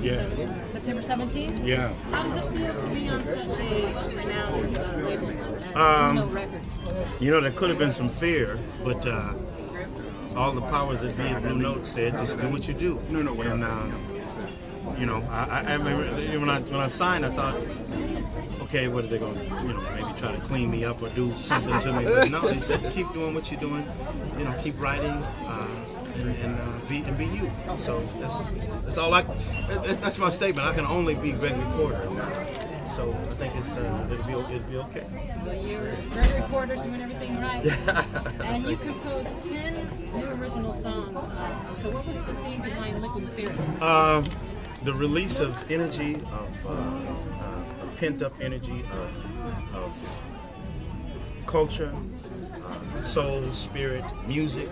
Yeah. September 17th? Yeah. How does it feel to be on such a renowned label as No Records? You know, there could have been some fear, but all the powers that be at Blue Note said, just do what you do. And, you know, I remember when I signed, I thought, okay, what are they going to, you know, maybe try to clean me up or do something to me? But no, they said, keep doing what you're doing, you know, keep writing and be you. So that's all that's my statement. I can only be Gregory Porter. So I think it'll be okay. Well, you're Gregory Porter's doing everything right. And you composed 10 new original songs. So what was the theme behind Liquid Spirit? The release of energy, of pent-up energy, of culture, soul, spirit, music.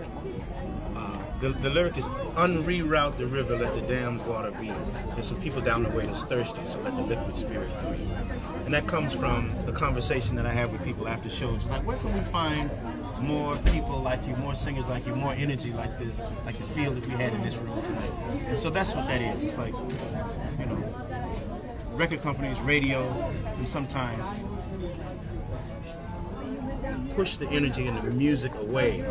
The lyric is, unreroute the river, let the damned water be. There's some people down the way that's thirsty, so let the liquid spirit free. And that comes from the conversation that I have with people after shows. It's like, where can we find more people like you, more singers like you, more energy like this, like the feel that we had in this room tonight? And so that's what that is. It's like, you know, record companies, radio, and sometimes push the energy and the music away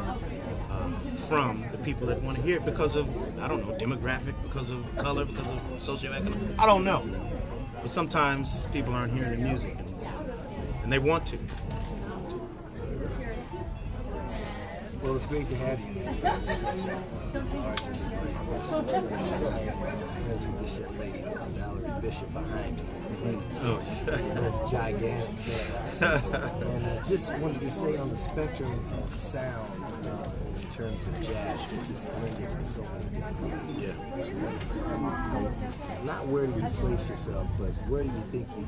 from the people that want to hear it because of, I don't know, demographic, because of color, because of socioeconomic. I don't know. But sometimes people aren't hearing the music and they want to. Well, it's great to have you. Friends with this young lady, Valerie Bishop, behind me. Oh, gigantic. And just wanted to say on the spectrum of sound, in terms of jazz, which is blended in so many different ways. Not where do you place yourself, but where do you think you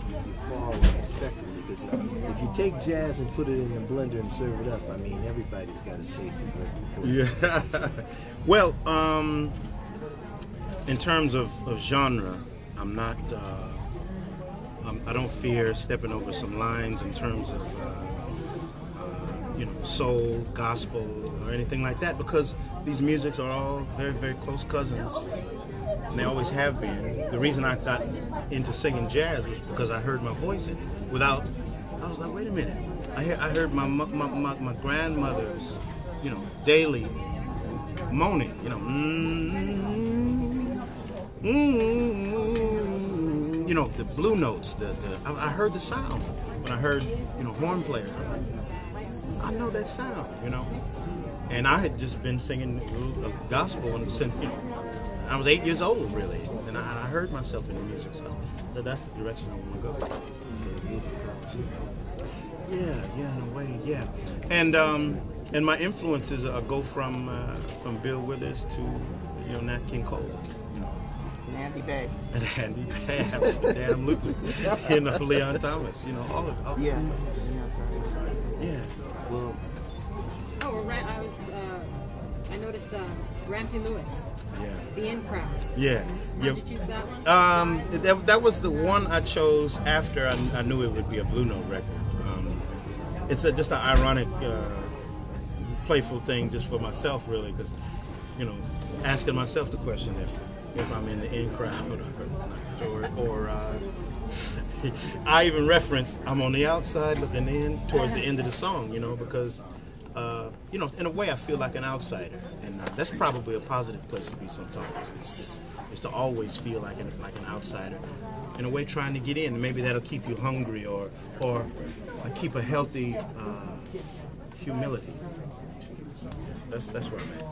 fall on the spectrum? Because if you take jazz and put it in the blender and serve it up, I mean, everybody's got a taste of it. yeah. Well, in terms of genre, I'm not. I don't fear stepping over some lines in terms of you know, soul, gospel, or anything like that, because these musics are all very, very close cousins, and they always have been. The reason I got into singing jazz was because I heard my voice in it. I was like, wait a minute. I heard my grandmother's, you know, daily moaning, you know, you know, the blue notes. I heard the sound when I heard, you know, horn players. I was like, I know that sound, you know. And I had just been singing gospel since, you know, I was 8 years old, really. And I heard myself in the music, so that's the direction I want to go. So the music comes you. Yeah, in a way, yeah. And my influences go from Bill Withers to, you know, Nat King Cole. And Andy Bay. And Andy Bay, absolutely. You know, Leon Thomas, you know, all of yeah. Leon Thomas. Yeah. Well, I noticed Ramsey Lewis. Yeah. The In Crowd. Yeah. Why did you choose that one? That was the one I chose after I knew it would be a Blue Note record. It's just an ironic, playful thing just for myself, really, because, you know, asking myself the question if I'm in the in crowd or I even reference I'm on the outside looking in towards the end of the song, you know, because you know, in a way I feel like an outsider, and that's probably a positive place to be sometimes. Is to always feel like an outsider, in a way trying to get in. Maybe that'll keep you hungry or keep a healthy humility. So that's where I'm at.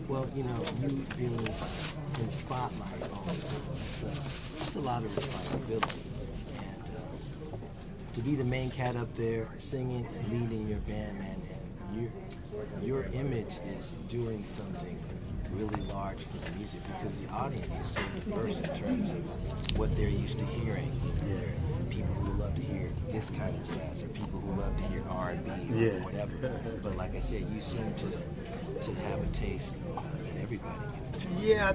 Well, you know, you being in spotlight all the time, it's a lot of responsibility. And to be the main cat up there singing and leading your band, man, and your image is doing something really large for the music, because the audience is so diverse in terms of what they're used to hearing. There are people who love to hear this kind of jazz, or people who love to hear R&B or whatever. But like I said, you seem to have a taste that everybody can enjoy. Yeah, I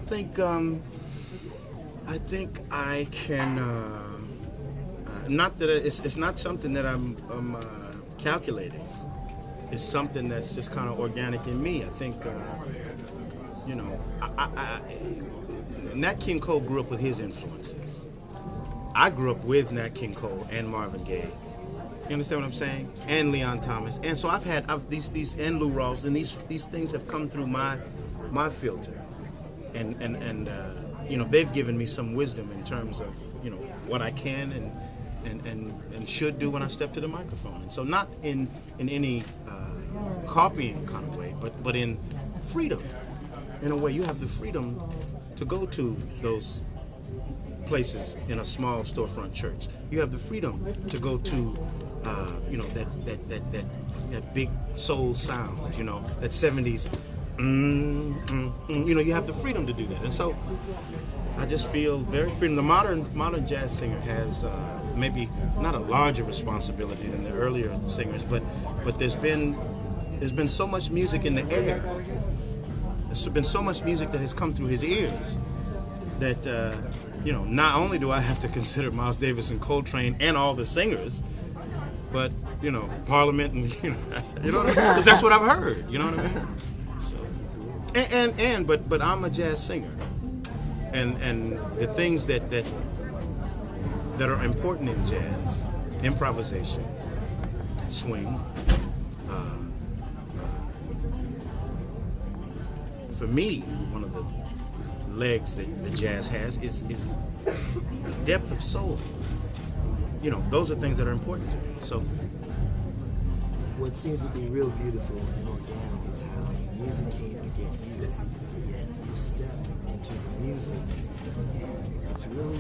think I can. Not that it's not something that I'm calculating. It's something that's just kind of organic in me. I think. You know, Nat King Cole grew up with his influences. I grew up with Nat King Cole and Marvin Gaye. You understand what I'm saying? And Leon Thomas. And so I've these and Lou Rawls, and these things have come through my filter. And you know, they've given me some wisdom in terms of, you know, what I can and should do when I step to the microphone. And so not in any copying kind of way, but in freedom. In a way, you have the freedom to go to those places in a small storefront church. You have the freedom to go to, you know, that big soul sound, you know, that 70s. You know, you have the freedom to do that. And so I just feel very freedom. The modern jazz singer has maybe not a larger responsibility than the earlier singers, but there's been so much music in the air. There's been so much music that has come through his ears that you know, not only do I have to consider Miles Davis and Coltrane and all the singers, but, you know, Parliament and, you know, because that's what I've heard. You know what I mean? So, but I'm a jazz singer, and the things that are important in jazz: improvisation, swing. For me, one of the legs that the jazz has is depth of soul. You know, those are things that are important to me. So, what seems to be real beautiful and organic is how music came to get you. Yet you stepped into the music, and it's really